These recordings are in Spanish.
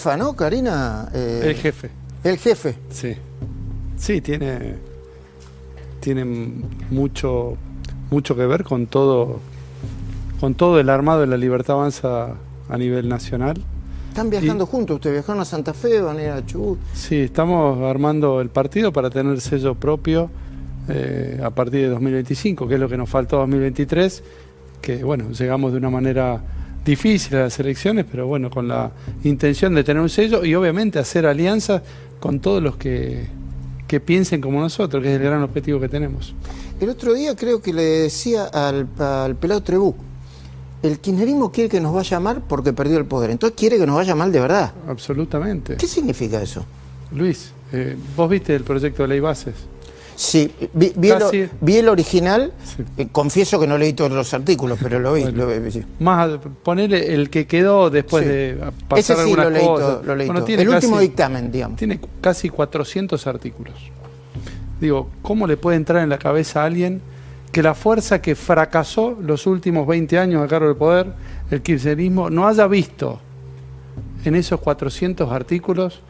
jefa, ¿no, Karina? El jefe. El jefe. Sí. Sí, tiene mucho que ver con todo el armado de la Libertad Avanza a nivel nacional. Están viajando juntos, ustedes viajaron a Santa Fe, van a ir a Chubut. Sí, estamos armando el partido para tener sello propio a partir de 2025, que es lo que nos faltó 2023, que bueno, llegamos de una manera difícil a las elecciones, pero bueno, con la intención de tener un sello y obviamente hacer alianzas con todos los que piensen como nosotros, que es el gran objetivo que tenemos. El otro día creo que le decía al pelado Trebuch, el kirchnerismo quiere que nos vaya mal porque perdió el poder, entonces quiere que nos vaya mal de verdad. Absolutamente. ¿Qué significa eso? Luis, ¿vos viste el proyecto de ley bases? Sí, vi el original, sí. Confieso que no leí todos los artículos, pero lo vi. Bueno, lo vi sí. Más ponerle el que quedó después sí. De pasar ese sí algunas lo leí cosas. Todo, lo leí bueno, todo. El último dictamen, digamos. Tiene casi 400 artículos. Digo, ¿cómo le puede entrar en la cabeza a alguien que la fuerza que fracasó los últimos 20 años a cargo del poder, el kirchnerismo, no haya visto en esos 400 artículos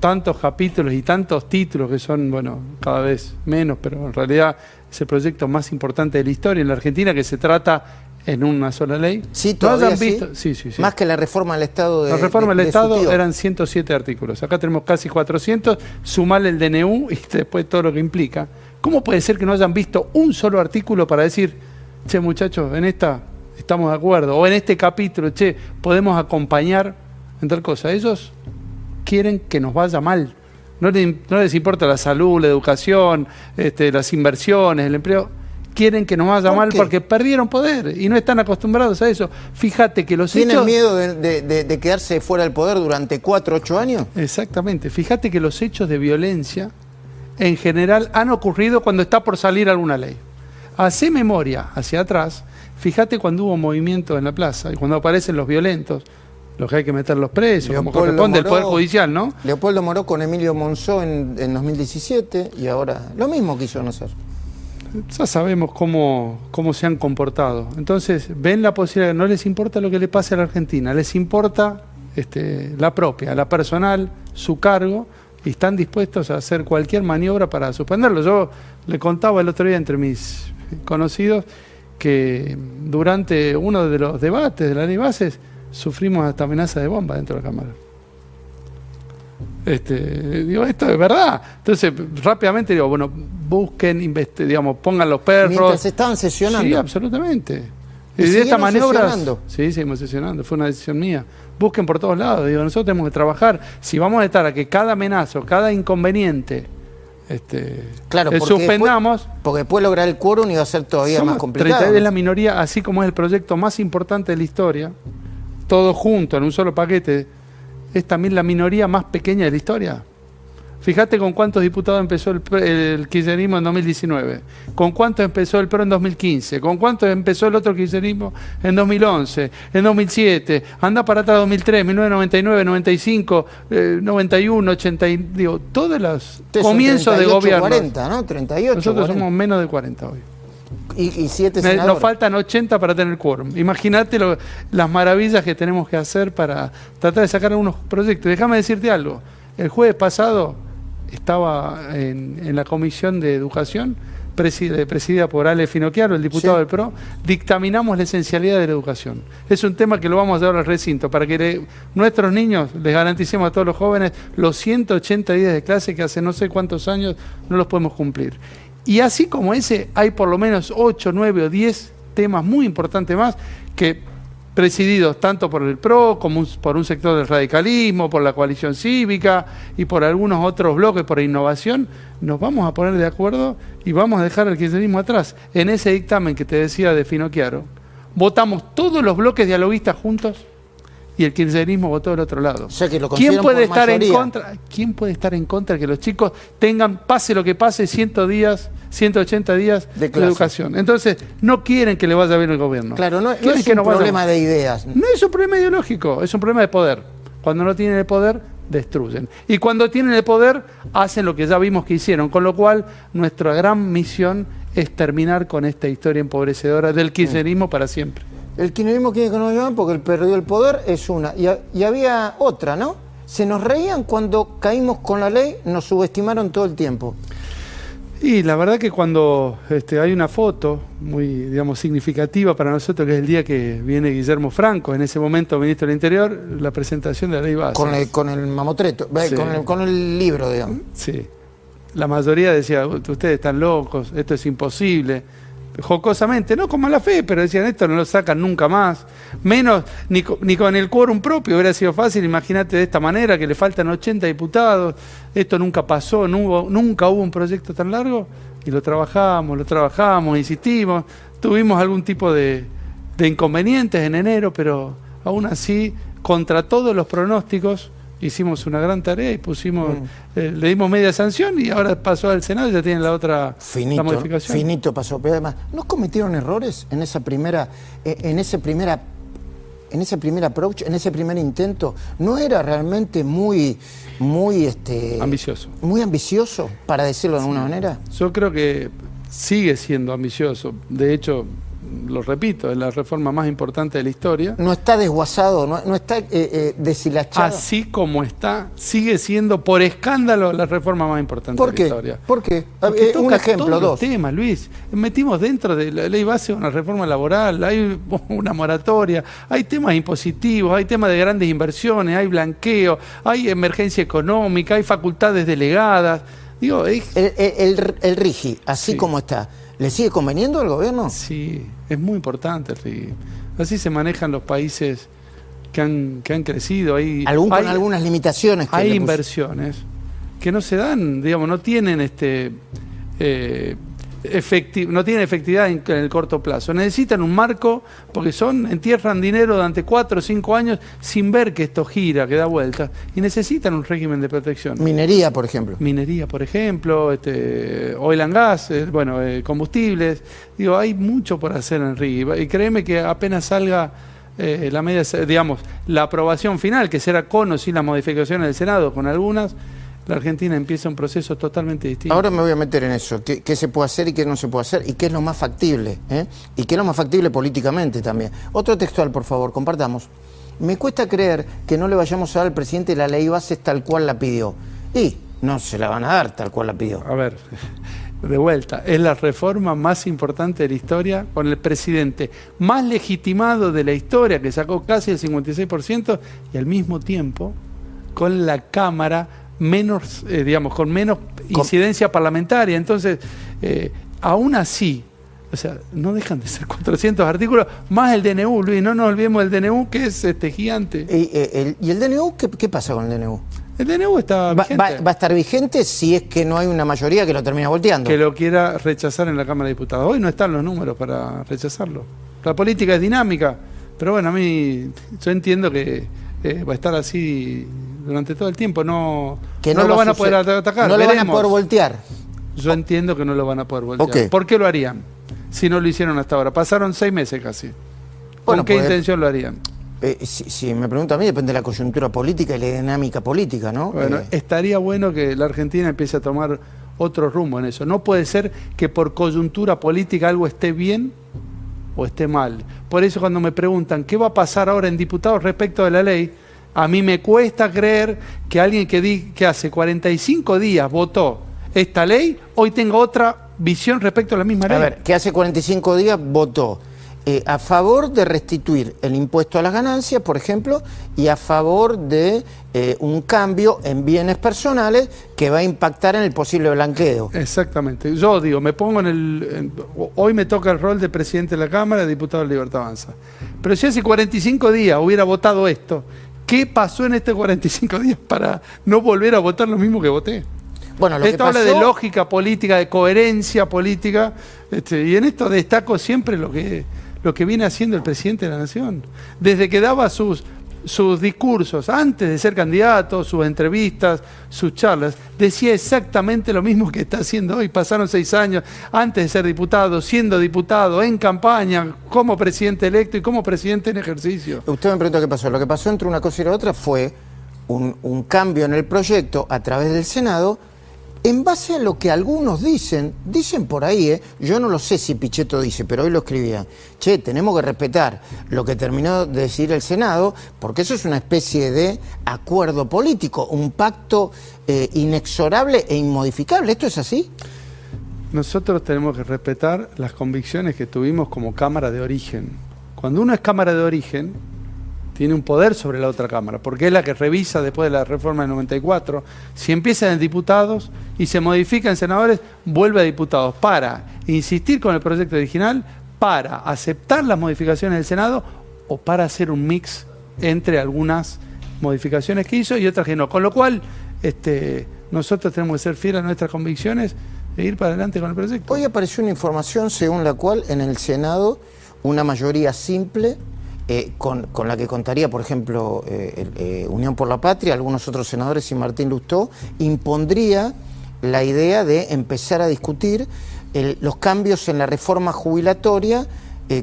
tantos capítulos y tantos títulos que son, bueno, cada vez menos, pero en realidad es el proyecto más importante de la historia en la Argentina, que se trata en una sola ley? Sí, todavía ¿No visto? Sí. Más que la reforma del Estado. La reforma del Estado eran 107 artículos. Acá tenemos casi 400, sumarle el DNU y después todo lo que implica. ¿Cómo puede ser que no hayan visto un solo artículo para decir, che, muchachos, en esta estamos de acuerdo, o en este capítulo, che, podemos acompañar en tal cosa? Ellos quieren que nos vaya mal. No les importa la salud, la educación, las inversiones, el empleo. Quieren que nos vaya mal porque perdieron poder y no están acostumbrados a eso. Fíjate que los hechos... ¿Tienen miedo de quedarse fuera del poder durante 4 o 8 años? Exactamente. Fíjate que los hechos de violencia en general han ocurrido cuando está por salir alguna ley. Hacé memoria hacia atrás. Fíjate cuando hubo movimiento en la plaza y cuando aparecen los violentos, los que hay que meterlos presos, como corresponde el Poder Judicial, ¿no? Leopoldo Moró con Emilio Monzó en 2017 y ahora lo mismo quiso no hacer. Ya sabemos cómo se han comportado. Entonces, ven la posibilidad, no les importa lo que le pase a la Argentina, les importa la propia, la personal, su cargo, y están dispuestos a hacer cualquier maniobra para suspenderlo. Yo le contaba el otro día entre mis conocidos que durante uno de los debates de la ley bases sufrimos hasta amenaza de bomba dentro de la Cámara. Digo, esto es verdad. Entonces, rápidamente digo, bueno, busquen, pongan los perros. Mientras estaban sesionando. Sí, absolutamente. ¿Y de esta maniobra. Sí, seguimos sesionando. Fue una decisión mía. Busquen por todos lados. Digo, nosotros tenemos que trabajar. Si vamos a estar a que cada amenazo, cada inconveniente, claro, suspendamos. Porque después lograr el quórum iba a ser todavía más complicado. Es la minoría, así como es el proyecto más importante de la historia, todo junto en un solo paquete. Es también la minoría más pequeña de la historia. Fíjate con cuántos diputados empezó el kirchnerismo en 2019, con cuántos empezó el PRO en 2015, con cuántos empezó el otro kirchnerismo en 2011, en 2007, anda para atrás 2003, 1999, 95, 91, 80, digo, todos los comienzos de gobierno. 40, ¿no? 38, Nosotros 40. Somos menos de 40 hoy. Y 7 senadores. Nos faltan 80 para tener quórum. Imagínate las maravillas que tenemos que hacer para tratar de sacar algunos proyectos. Déjame decirte algo. El jueves pasado estaba en la Comisión de Educación, presidida por Ale Finocchiaro, el diputado del PRO, dictaminamos la esencialidad de la educación. Es un tema que lo vamos a llevar al recinto, para que nuestros niños les garanticemos a todos los jóvenes los 180 días de clase que hace no sé cuántos años no los podemos cumplir. Y así como ese, hay por lo menos 8, 9 o 10 temas muy importantes más que, presididos tanto por el PRO como por un sector del radicalismo, por la coalición cívica y por algunos otros bloques, por innovación, nos vamos a poner de acuerdo y vamos a dejar el kirchnerismo atrás. En ese dictamen que te decía de Finocchiaro, votamos todos los bloques dialoguistas juntos y el kirchnerismo votó del otro lado. O sea que lo ¿Quién puede estar mayoría en contra? ¿Quién puede estar en contra de que los chicos tengan, pase lo que pase, 180 días de educación? Entonces, no quieren que le vaya bien el gobierno. Claro, no es un problema de ideas. No es un problema ideológico, es un problema de poder. Cuando no tienen el poder, destruyen. Y cuando tienen el poder, hacen lo que ya vimos que hicieron. Con lo cual, nuestra gran misión es terminar con esta historia empobrecedora del kirchnerismo para siempre. El kirchnerismo quiere que nos llamen porque él perdió el poder, es una. Y había otra, ¿no? Se nos reían cuando caímos con la ley, nos subestimaron todo el tiempo. Y la verdad que cuando hay una foto muy, digamos, significativa para nosotros, que es el día que viene Guillermo Franco, en ese momento ministro del Interior, la presentación de la ley base. Con el mamotreto, sí. con el libro, digamos. Sí. La mayoría decía, ustedes están locos, esto es imposible. Jocosamente, no con mala fe, pero decían, esto no lo sacan nunca más. Menos, ni con el quórum propio hubiera sido fácil, imagínate de esta manera, que le faltan 80 diputados, esto nunca pasó, nunca hubo un proyecto tan largo, y lo trabajamos, insistimos, tuvimos algún tipo de inconvenientes en enero, pero aún así, contra todos los pronósticos, hicimos una gran tarea y pusimos, le dimos media sanción y ahora pasó al Senado y ya tienen la otra la modificación. Finito pasó, pero además, ¿no cometieron errores en ese primer approach, en ese primer intento? ¿No era realmente muy ambicioso? Muy ambicioso, para decirlo de alguna manera. Yo creo que sigue siendo ambicioso. De hecho, lo repito, es la reforma más importante de la historia. No está desguazado, no está deshilachado. Así como está, sigue siendo por escándalo la reforma más importante de la historia. ¿Por qué? Un ejemplo, dos temas, Luis. Metimos dentro de la ley base una reforma laboral, hay una moratoria, hay temas impositivos, hay temas de grandes inversiones, hay blanqueo, hay emergencia económica, hay facultades delegadas. Digo, el RIGI, así como está, ¿le sigue conveniendo al gobierno? Sí, es muy importante el RIGI. Así se manejan los países que han crecido. Con algunas limitaciones. Hay inversiones que no se dan, digamos, no tienen no tienen efectividad en el corto plazo. Necesitan un marco porque entierran dinero durante 4 o 5 años sin ver que esto gira, que da vueltas, y necesitan un régimen de protección. Minería, por ejemplo. Oil and gas, combustibles. Digo, hay mucho por hacer en RIGI. Y créeme que apenas salga la aprobación final, que será con o sin las modificaciones del Senado, con algunas, la Argentina empieza un proceso totalmente distinto. Ahora me voy a meter en eso, qué se puede hacer y qué no se puede hacer, y qué es lo más factible, y qué es lo más factible políticamente también. Otro textual, por favor, compartamos. Me cuesta creer que no le vayamos a dar al presidente la ley base tal cual la pidió. Y no se la van a dar tal cual la pidió. A ver, de vuelta, es la reforma más importante de la historia, con el presidente más legitimado de la historia, que sacó casi el 56%, y al mismo tiempo con la Cámara con menos incidencia parlamentaria. Entonces, aún así, o sea, no dejan de ser 400 artículos, más el DNU, Luis, no nos olvidemos del DNU, que es gigante. ¿Y el DNU? ¿Qué pasa con el DNU? El DNU está vigente. Va a estar vigente si es que no hay una mayoría que lo termina volteando. Que lo quiera rechazar en la Cámara de Diputados. Hoy no están los números para rechazarlo. La política es dinámica, pero bueno, yo entiendo que va a estar así durante todo el tiempo, no lo van a poder atacar. No lo van a poder voltear. Yo entiendo que no lo van a poder voltear. Okay. ¿Por qué lo harían? Si no lo hicieron hasta ahora. Pasaron 6 meses casi. ¿Con qué intención lo harían? Si me pregunta a mí, depende de la coyuntura política y la dinámica política, ¿no? Bueno, estaría bueno que la Argentina empiece a tomar otro rumbo en eso. No puede ser que por coyuntura política algo esté bien o esté mal. Por eso cuando me preguntan qué va a pasar ahora en diputados respecto de la ley, a mí me cuesta creer que alguien que hace 45 días votó esta ley, hoy tenga otra visión respecto a la misma ley. A ver, que hace 45 días votó a favor de restituir el impuesto a las ganancias, por ejemplo, y a favor de un cambio en bienes personales que va a impactar en el posible blanqueo. Exactamente. Yo digo, me pongo hoy me toca el rol de presidente de la Cámara, de diputado de Libertad Avanza. Pero si hace 45 días hubiera votado esto, ¿qué pasó en estos 45 días para no volver a votar lo mismo que voté? Bueno, esto habla de lógica política, de coherencia política, y en esto destaco siempre lo que viene haciendo el presidente de la Nación. Desde que daba sus discursos, antes de ser candidato, sus entrevistas, sus charlas, decía exactamente lo mismo que está haciendo hoy. Pasaron 6 años antes de ser diputado, siendo diputado, en campaña, como presidente electo y como presidente en ejercicio. Usted me pregunta qué pasó. Lo que pasó entre una cosa y la otra fue un cambio en el proyecto a través del Senado en base a lo que algunos dicen por ahí, yo no lo sé si Pichetto dice, pero hoy lo escribía, che, tenemos que respetar lo que terminó de decir el Senado, porque eso es una especie de acuerdo político, un pacto inexorable e inmodificable. ¿Esto es así? Nosotros tenemos que respetar las convicciones que tuvimos como Cámara de Origen. Cuando uno es Cámara de Origen, tiene un poder sobre la otra Cámara, porque es la que revisa después de la reforma del 94, si empieza en diputados y se modifica en senadores, vuelve a diputados para insistir con el proyecto original, para aceptar las modificaciones del Senado o para hacer un mix entre algunas modificaciones que hizo y otras que no. Con lo cual, nosotros tenemos que ser fieles a nuestras convicciones e ir para adelante con el proyecto. Hoy apareció una información según la cual en el Senado una mayoría simple con la que contaría, por ejemplo, Unión por la Patria, algunos otros senadores y Martín Lustó, impondría la idea de empezar a discutir los cambios en la reforma jubilatoria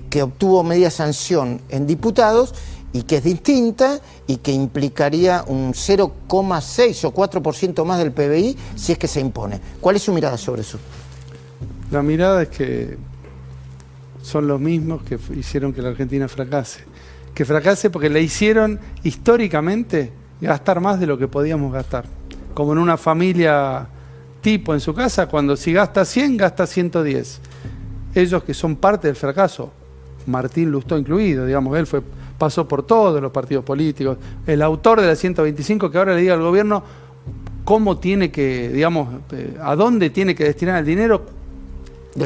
que obtuvo media sanción en diputados y que es distinta y que implicaría un 0,6 o 4% más del PBI si es que se impone. ¿Cuál es su mirada sobre eso? La mirada es que son los mismos que hicieron que la Argentina fracase. Que fracase porque le hicieron históricamente gastar más de lo que podíamos gastar. Como en una familia tipo en su casa, cuando si gasta 100, gasta 110. Ellos que son parte del fracaso, Martín Lustó incluido, digamos, él pasó por todos los partidos políticos, el autor de la 125 que ahora le diga al gobierno cómo tiene que, digamos, a dónde tiene que destinar el dinero,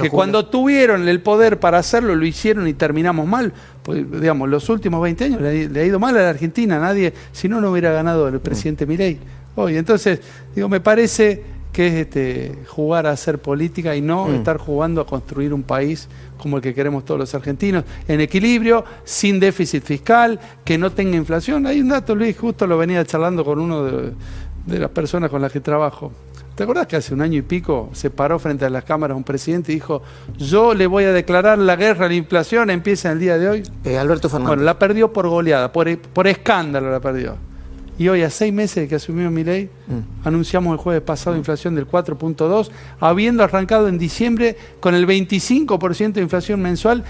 que cuando tuvieron el poder para hacerlo, lo hicieron y terminamos mal. Pues, digamos, los últimos 20 años le ha ido mal a la Argentina. Nadie, si no, no hubiera ganado el presidente Milei hoy. Entonces, digo, me parece que es jugar a hacer política y no estar jugando a construir un país como el que queremos todos los argentinos, en equilibrio, sin déficit fiscal, que no tenga inflación. Hay un dato, Luis, justo lo venía charlando con uno de las personas con las que trabajo. ¿Te acordás que hace un año y pico se paró frente a las cámaras un presidente y dijo, yo le voy a declarar la guerra a la inflación, empieza el día de hoy? Alberto Fernández. Bueno, la perdió por goleada, por escándalo la perdió. Y hoy, a 6 meses de que asumió Milei, anunciamos el jueves pasado inflación del 4.2, habiendo arrancado en diciembre con el 25% de inflación mensual,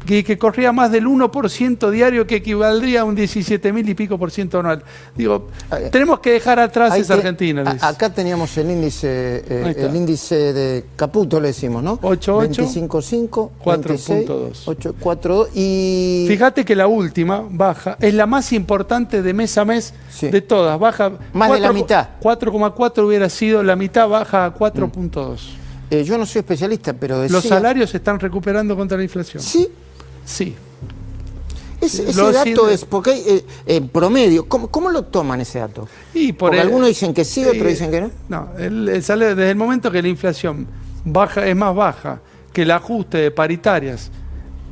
que corría más del 1% diario, que equivaldría a un 17.000 y pico por ciento anual. Digo, tenemos que dejar atrás esa Argentina, Luis. Acá teníamos el índice de Caputo, le decimos, ¿no? 8.8, 25.5, 4.2. 8.4 y... Fíjate que la última baja es la más importante de mes a mes. Sí. De todas, baja más 4, de la mitad. 4,4 hubiera sido la mitad, baja a 4.2. Yo no soy especialista, pero decía... Los salarios se están recuperando contra la inflación. ¿Sí? Sí. Ese dato es, porque hay en promedio, ¿cómo lo toman ese dato? Porque algunos dicen que sí, otros dicen que no. No, sale desde el momento que la inflación es más baja que el ajuste de paritarias,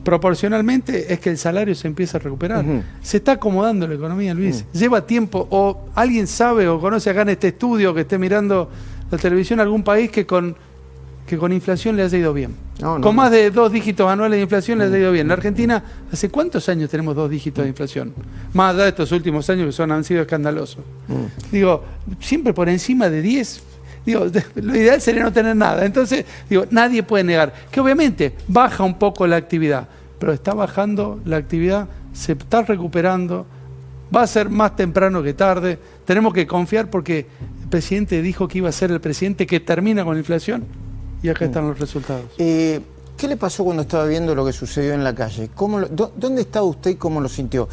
proporcionalmente es que el salario se empieza a recuperar. Se está acomodando la economía, Luis. Lleva tiempo. O alguien sabe o conoce acá en este estudio que esté mirando la televisión algún país que con inflación le haya ido bien. Con más de 2 dígitos anuales de inflación le haya ido bien. La Argentina, ¿hace cuántos años tenemos 2 dígitos de inflación? Más allá de estos últimos años que han sido escandalosos. Digo, siempre por encima de 10. Digo, lo ideal sería no tener nada. Entonces, digo, nadie puede negar que obviamente baja un poco la actividad, pero está bajando la actividad, se está recuperando, va a ser más temprano que tarde. Tenemos que confiar porque el presidente dijo que iba a ser el presidente que termina con la inflación y acá están los resultados. ¿Qué le pasó cuando estaba viendo lo que sucedió en la calle? ¿Dónde estaba usted y cómo lo sintió?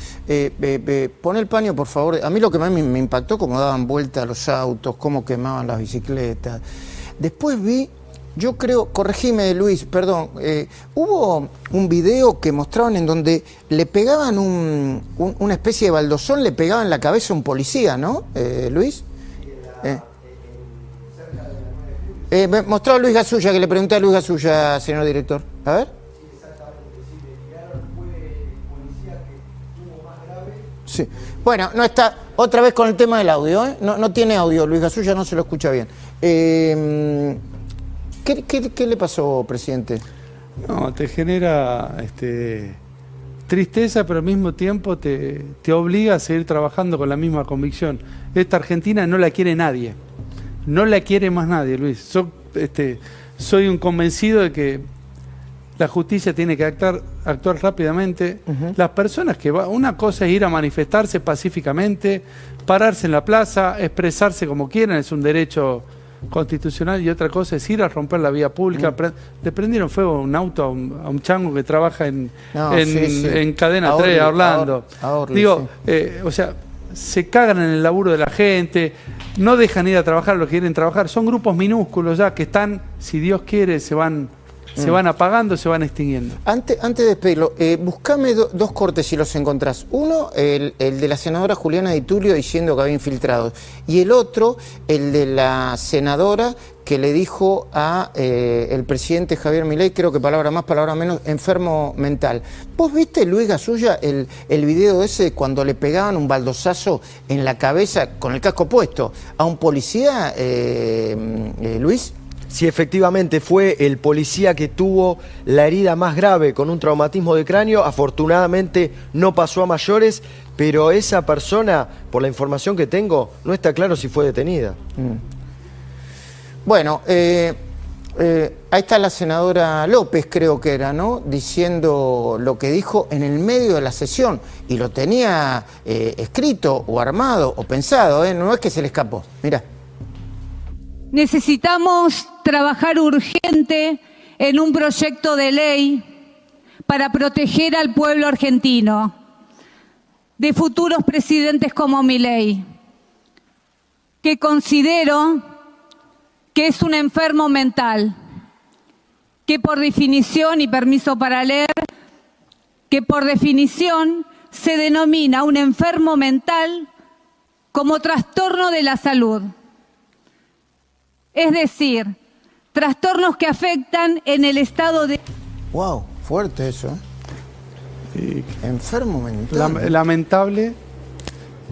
Pon el paño, por favor. A mí lo que más me impactó, cómo daban vuelta los autos, cómo quemaban las bicicletas. Después vi, yo creo, corregime Luis, perdón, hubo un video que mostraban en donde le pegaban una especie de baldosón, le pegaban la cabeza a un policía, ¿no, Luis? Mostró a Luis Gasulla, que le pregunté a Luis Gasulla, señor director. A ver. Sí, exactamente. Sí, le tiraron, fue el policía que tuvo más grave. Sí. Bueno, no está. Otra vez con el tema del audio, ¿eh? No tiene audio, Luis Gasulla no se lo escucha bien. ¿Qué le pasó, presidente? No, te genera tristeza, pero al mismo tiempo te obliga a seguir trabajando con la misma convicción. Esta Argentina no la quiere nadie. no la quiere más nadie, Luis. Yo soy un convencido de que la justicia tiene que actuar rápidamente. Las personas una cosa es ir a manifestarse pacíficamente, pararse en la plaza, expresarse como quieran, es un derecho constitucional, y otra cosa es ir a romper la vía pública. Le prendieron fuego a un auto a un chango que trabaja en Cadena 3 a Orlando. Digo, o sea, se cagan en el laburo de la gente, no dejan ir a trabajar los que quieren trabajar. Son grupos minúsculos ya que están, si Dios quiere, se van apagando, se van extinguiendo. Antes de despedirlo, buscame dos cortes si los encontrás. Uno, el de la senadora Juliana Di Tulio diciendo que había infiltrados. Y el otro, el de la senadora que le dijo a el presidente Javier Milei, creo que palabra más, palabra menos, enfermo mental. ¿Vos viste, Luis Gasulla, el video ese cuando le pegaban un baldosazo en la cabeza con el casco puesto a un policía, Luis? Sí, efectivamente, fue el policía que tuvo la herida más grave con un traumatismo de cráneo. Afortunadamente no pasó a mayores, pero esa persona, por la información que tengo, no está claro si fue detenida. Bueno, ahí está la senadora López, creo que era, ¿no? Diciendo lo que dijo en el medio de la sesión. Y lo tenía escrito o armado o pensado, no es que se le escapó. Mirá. Necesitamos trabajar urgente en un proyecto de ley para proteger al pueblo argentino de futuros presidentes como Milei, que considero que es un enfermo mental, que por definición, y permiso para leer, que por definición se denomina un enfermo mental como trastorno de la salud. Es decir, trastornos que afectan en el estado de... Wow, fuerte eso, Enfermo mental. Lamentable,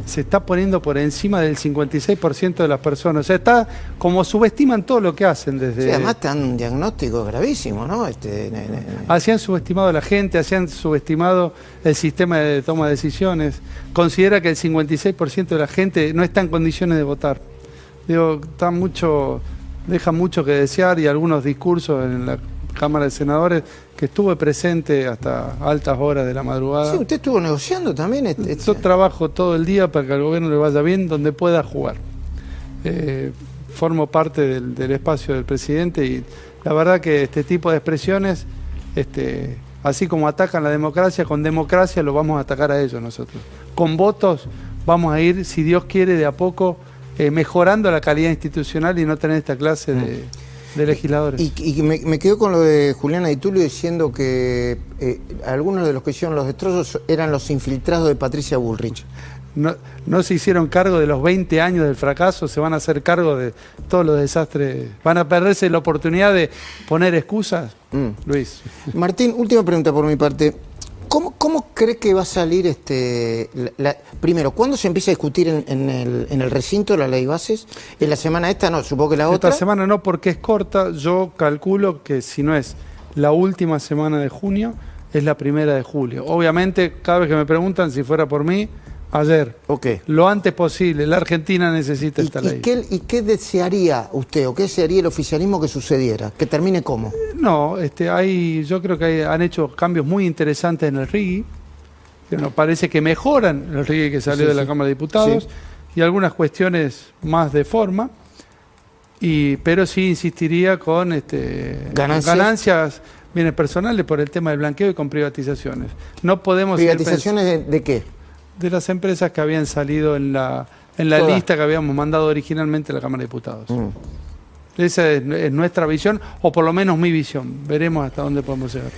se está poniendo por encima del 56% de las personas. O sea, está como subestiman todo lo que hacen desde... Sí, además te dan un diagnóstico gravísimo, ¿no? Así han subestimado a la gente, así han subestimado el sistema de toma de decisiones. Considera que el 56% de la gente no está en condiciones de votar. Digo, deja mucho que desear, y algunos discursos en la Cámara de Senadores que estuve presente hasta altas horas de la madrugada. Sí, usted estuvo negociando también. Yo trabajo todo el día para que al gobierno le vaya bien donde pueda jugar. Formo parte del espacio del presidente, y la verdad que este tipo de expresiones, así como atacan la democracia, con democracia lo vamos a atacar a ellos nosotros. Con votos vamos a ir, si Dios quiere, de a poco mejorando la calidad institucional y no tener esta clase de legisladores. Y me quedo con lo de Juliana Di Tulio diciendo que algunos de los que hicieron los destrozos eran los infiltrados de Patricia Bullrich. No se hicieron cargo de los 20 años del fracaso, se van a hacer cargo de todos los desastres. Van a perderse la oportunidad de poner excusas, Luis. Martín, última pregunta por mi parte. ¿Cómo cree que va a salir primero, cuándo se empieza a discutir en el recinto la ley bases? ¿En la semana esta? No, supongo que la otra. Esta semana no, porque es corta. Yo calculo que si no es la última semana de junio, es la primera de julio. Obviamente, cada vez que me preguntan, si fuera por mí, ayer. Lo antes posible. La Argentina necesita esta ley. ¿Y qué desearía usted o qué desearía el oficialismo que sucediera? ¿Que termine cómo? No, yo creo que han hecho cambios muy interesantes en el RIGI, que nos parece que mejoran el RIGI que salió de la Cámara de Diputados, y algunas cuestiones más de forma, pero sí insistiría con ganancias, bienes personales por el tema del blanqueo y con privatizaciones. No podemos... ¿Privatizaciones de qué? De las empresas que habían salido en la lista que habíamos mandado originalmente a la Cámara de Diputados. Esa es nuestra visión, o por lo menos mi visión. Veremos hasta dónde podemos llegar.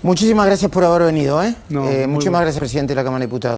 Muchísimas gracias por haber venido. No, muchísimas gracias, presidente de la Cámara de Diputados.